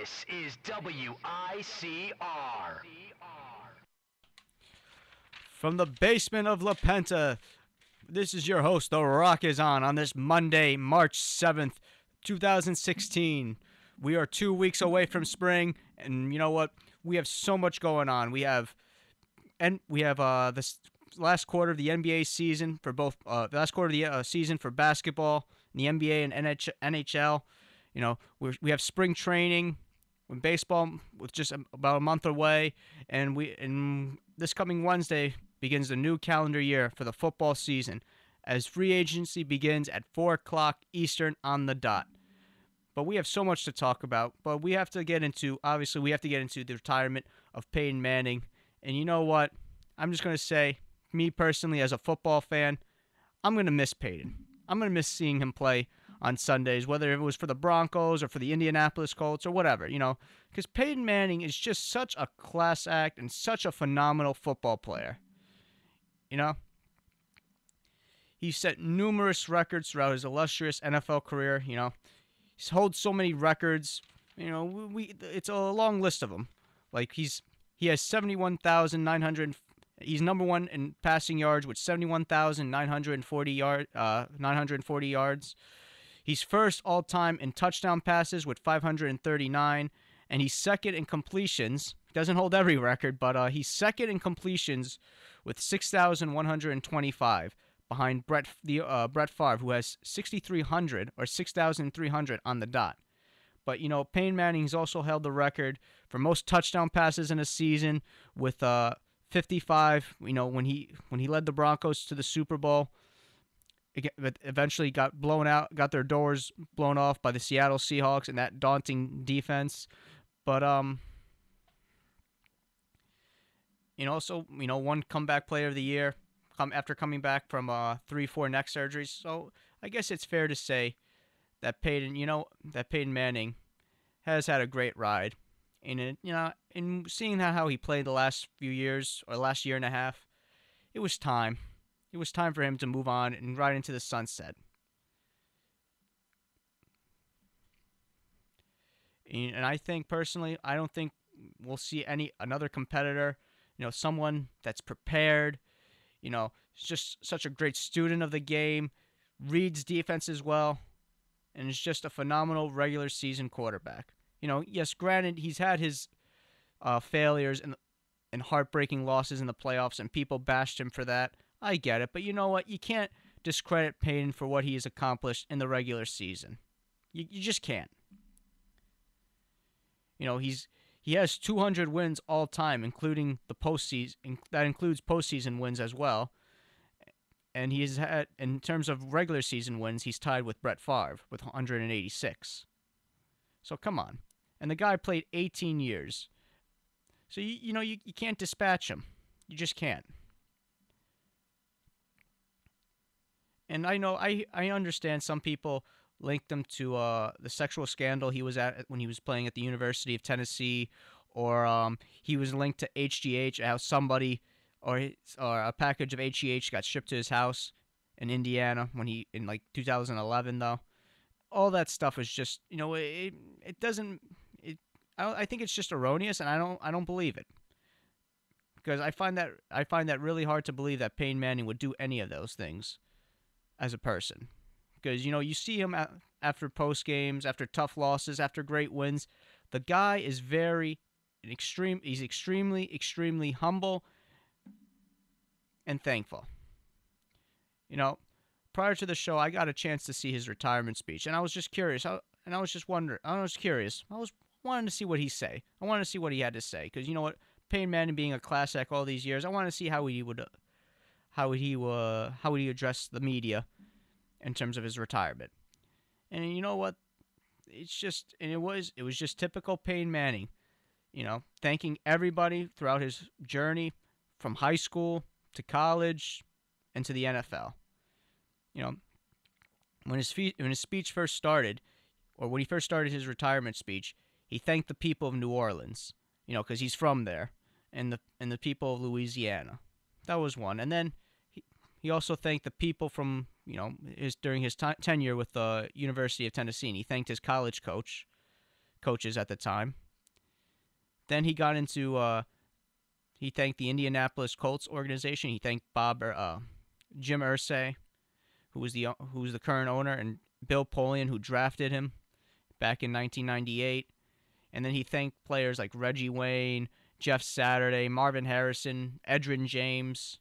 This is WICR. From the basement of La Penta, this is your host, The Rock is on this Monday, March 7th, 2016. We are 2 weeks away from spring, and you know what? We have so much going on. We have this last quarter of the NBA season for both the last quarter of the season for basketball, the NBA and NHL. You know, we have spring training with baseball with just about a month away, and this coming Wednesday begins the new calendar year for the football season as free agency begins at 4 o'clock Eastern on the dot. But we have so much to talk about. But we have to get into the retirement of Peyton Manning. And you know what? I'm just going to say, me personally as a football fan, I'm going to miss Peyton. I'm going to miss seeing him play on Sundays, whether it was for the Broncos or for the Indianapolis Colts or whatever, because Peyton Manning is just such a class act and such a phenomenal football player. He set numerous records throughout his illustrious NFL career. He holds so many records. It's a long list of them. Like he has 71,900. He's number one in passing yards with 71,940 yards. He's first all time in touchdown passes with 539, and he's second in completions. Doesn't hold every record, but he's second in completions with 6,125. Behind Brett Favre, who has 6,300 or 6,300 on the dot. But Peyton Manning's also held the record for most touchdown passes in a season with 55. When he led the Broncos to the Super Bowl, but eventually got their doors blown off by the Seattle Seahawks and that daunting defense. But also one comeback player of the year. After coming back from 3-4 neck surgeries. So I guess it's fair to say that Peyton Manning has had a great ride. And in seeing how he played the last few years or last year and a half, it was time. It was time for him to move on and ride into the sunset. And I think personally, I don't think we'll see another competitor, someone that's prepared. Just such a great student of the game, reads defense as well, and is just a phenomenal regular season quarterback. Yes, granted, he's had his failures and heartbreaking losses in the playoffs, and people bashed him for that. I get it, but you know what? You can't discredit Peyton for what he has accomplished in the regular season. You just can't. He has 200 wins all time, including the postseason. That includes postseason wins as well. And he has had, in terms of regular season wins, he's tied with Brett Favre with 186. So come on. And the guy played 18 years. So you can't dispatch him. You just can't. And I know I understand some people linked him to the sexual scandal he was at when he was playing at the University of Tennessee, or he was linked to HGH, how somebody or a package of HGH got shipped to his house in Indiana in like 2011 though. All that stuff is just I think it's just erroneous, and I don't believe it, because I find that really hard to believe that Peyton Manning would do any of those things as a person. Because, you see him after post games, after tough losses, after great wins. The guy is he's extremely, extremely humble and thankful. Prior to the show, I got a chance to see his retirement speech, and I was just curious. I was curious. I was wanting to see what he say. I wanted to see what he had to say, because you know what, Peyton Manning being a class act all these years, I wanted to see how he would address the media in terms of his retirement. And you know what? It was just typical Peyton Manning. Thanking everybody throughout his journey from high school to college and to the NFL. When his speech first started, or when he first started his retirement speech, he thanked the people of New Orleans, because he's from there, and the people of Louisiana. That was one. And then he also thanked the people from during his tenure with the University of Tennessee. And he thanked his college coach, coaches at the time. Then he got into he thanked the Indianapolis Colts organization. He thanked Jim Irsay, who was the current owner, and Bill Polian, who drafted him back in 1998. And then he thanked players like Reggie Wayne, Jeff Saturday, Marvin Harrison, Edgerrin James,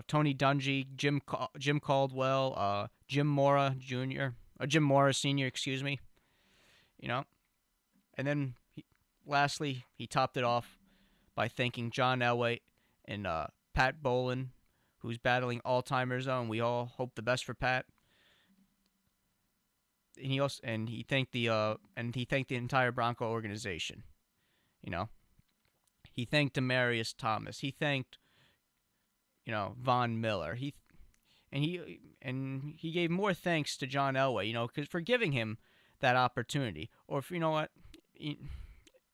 Tony Dungy, Jim Caldwell, Jim Mora Jr. or Jim Mora Sr. Excuse me. And then lastly he topped it off by thanking John Elway and Pat Bowlen, who's battling Alzheimer's, and we all hope the best for Pat. And he thanked the entire Bronco organization. He thanked Demarius Thomas. He thanked Von Miller. He gave more thanks to John Elway, because for giving him that opportunity, or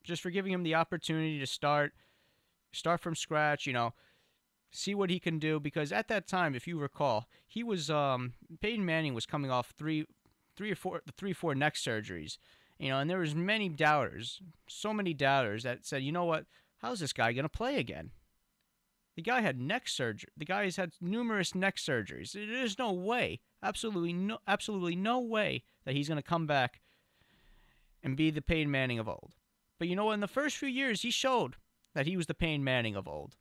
just for giving him the opportunity to start from scratch, see what he can do. Because at that time, if you recall, he was Peyton Manning was coming off three or four neck surgeries, and there was so many doubters that said, what, how's this guy gonna play again? The guy had neck surgery. The guy has had numerous neck surgeries. There's no way, absolutely no way that he's gonna come back and be the Peyton Manning of old. But in the first few years, he showed that he was the Peyton Manning of old.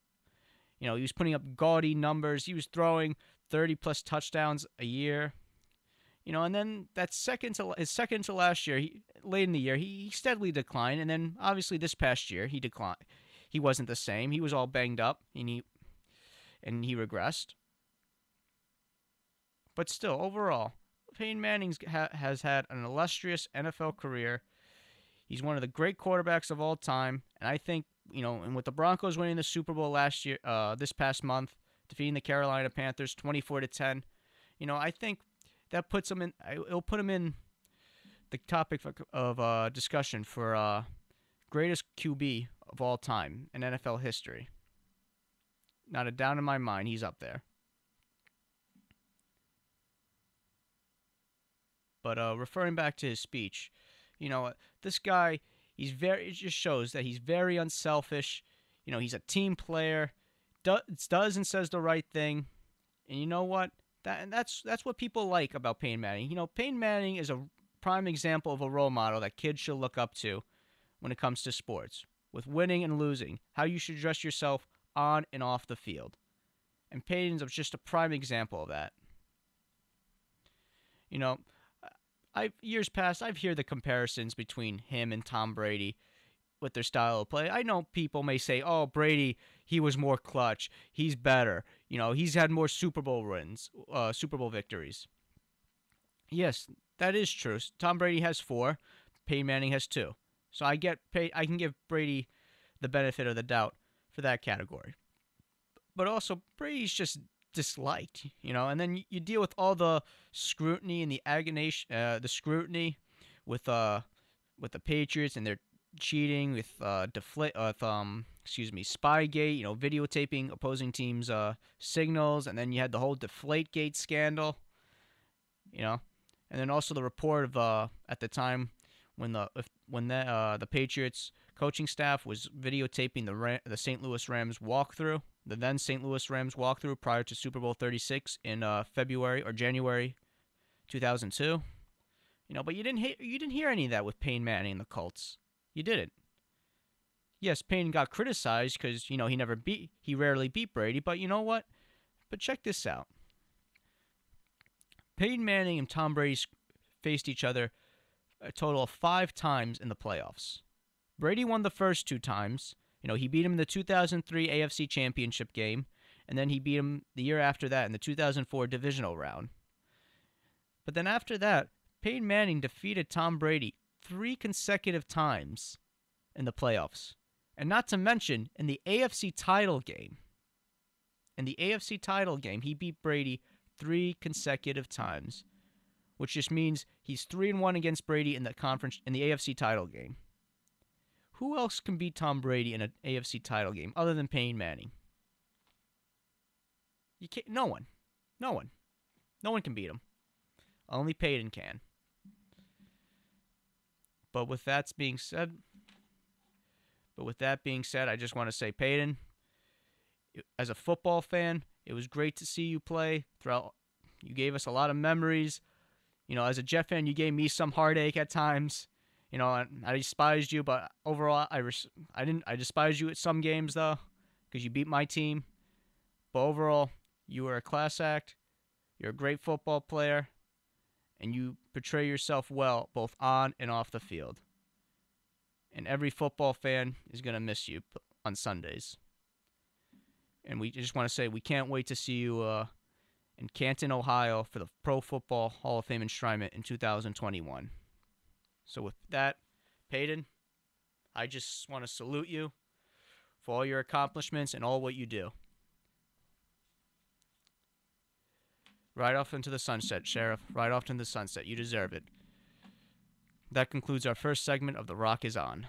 He was putting up gaudy numbers. He was throwing 30-plus touchdowns a year. And then his second to last year, late in the year, he steadily declined. And then, obviously, this past year, he declined. He wasn't the same. He was all banged up, and he regressed. But still, overall, Peyton Manning has had an illustrious NFL career. He's one of the great quarterbacks of all time, and I think, and with the Broncos winning the Super Bowl this past month, defeating the Carolina Panthers 24-10, I think that puts him in. It'll put him in the topic of discussion for greatest QB of all time in NFL history. Not a doubt in my mind, he's up there. But referring back to his speech, this guy, it just shows that he's very unselfish. He's a team player, does and says the right thing. And you know what? That's what people like about Peyton Manning. Peyton Manning is a prime example of a role model that kids should look up to when it comes to sports, with winning and losing, how you should dress yourself on and off the field. And Peyton's just a prime example of that. Years past, I've heard the comparisons between him and Tom Brady with their style of play. I know people may say, oh, Brady, he was more clutch. He's better. He's had more Super Bowl wins, Super Bowl victories. Yes, that is true. Tom Brady has 4. Peyton Manning has 2. So I can give Brady the benefit of the doubt for that category. But also, Brady's just disliked, and then you deal with all the scrutiny and the scrutiny with the Patriots and their cheating with Spygate, videotaping opposing teams' signals, and then you had the whole Deflategate scandal, and then also the report of at the time when the Patriots coaching staff was videotaping the St. Louis Rams walkthrough. The then St. Louis Rams walkthrough prior to Super Bowl 36 in February or January 2002. But you didn't hear any of that with Peyton Manning and the Colts. You didn't. Yes, Peyton got criticized because he rarely beat Brady. But you know what? But check this out. Peyton Manning and Tom Brady faced each other a total of 5 times in the playoffs. Brady won the first 2 times. He beat him in the 2003 AFC Championship game, and then he beat him the year after that in the 2004 divisional round. But then after that, Peyton Manning defeated Tom Brady 3 consecutive times in the playoffs, and not to mention in the AFC title game. In the AFC title game, he beat Brady 3 consecutive times, which just means he's 3-1 against Brady in the AFC title game. Who else can beat Tom Brady in an AFC title game other than Peyton Manning? You can't. No one. No one can beat him. Only Peyton can. But with that being said, I just want to say, Peyton, as a football fan, it was great to see you play throughout. You gave us a lot of memories. As a Jet fan, you gave me some heartache at times. I despised you, but overall, I didn't. I despised you at some games though, because you beat my team. But overall, you were a class act. You're a great football player, and you portray yourself well both on and off the field. And every football fan is gonna miss you on Sundays. And we just want to say we can't wait to see you in Canton, Ohio, for the Pro Football Hall of Fame enshrinement in 2021. So with that, Peyton, I just want to salute you for all your accomplishments and all what you do. Ride off into the sunset, Sheriff. Ride off into the sunset. You deserve it. That concludes our first segment of The Rock is On.